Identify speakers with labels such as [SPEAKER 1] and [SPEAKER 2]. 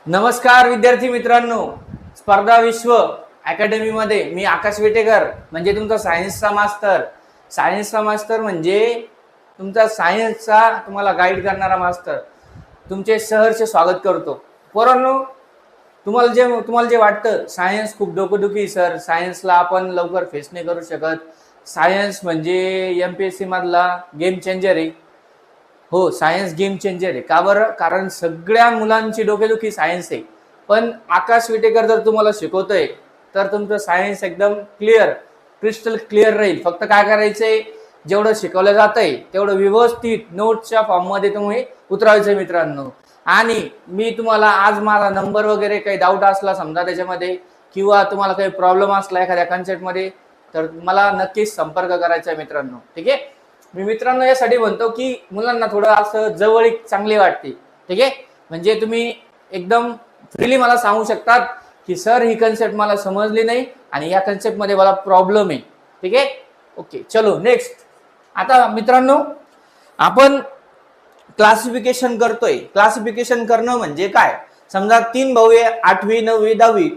[SPEAKER 1] नमस्कार विद्यार्थी मित्रांनो, स्पर्धा विश्व अकॅडमी मध्ये मी आकाश वेटेकर म्हणजे तुमचा सायन्सचा मास्टर म्हणजे तुमचा सायन्सचा तुम्हाला गाईड करणारा मास्टर तुमचे सहर्ष स्वागत करतो। पोरांनो, तुम्हाला जे वाटतं सायन्स खूप डोकदुखी सर, सायन्सला आपण लवकर फेस नाही करू शकत, सायन्स म्हणजे एमपीएससी मधला गेम चेंजर आहे। हो, सायन्स गेम चेंजर आहे। का बरं? कारण सगळ्या मुलांची डोकेदुखी सायन्स आहे। पण आकाश विटेकर जर तुम्हाला शिकवतोय तर तुमचं सायन्स एकदम क्रिस्टल क्लिअर राहील। फक्त काय करायचंय, जेवढं शिकवलं जातंय तेवढं व्यवस्थित नोट्सच्या फॉर्म मध्ये तुम्ही उतरवायचं मित्रांनो। आणि मी तुम्हाला आज माझा नंबर वगैरे काही डाऊट असला समजा त्याच्यामध्ये, किंवा तुम्हाला काही प्रॉब्लेम असला एखाद्या कन्सेप्ट मध्ये, तर मला नक्कीच संपर्क करायचा आहे मित्रांनो। ठीक आहे, मी मित्रांनो यासाठी म्हणतो की मुलांना थोडं असं जवळीक चांगली वाटते। ठीक आहे, म्हणजे तुम्ही एकदम फ्रीली मला सांगू शकतात की सर ही कन्सेप्ट मला समजली नाही आणि या कन्सेप्ट मध्ये मला प्रॉब्लेम आहे। ठीक आहे, ओके, चलो नेक्स्ट। आता मित्रांनो, आपण क्लासिफिकेशन करतोय। क्लासिफिकेशन करणं म्हणजे काय? समजा 3 भाऊ आहे, 8वी 9वी 10वी,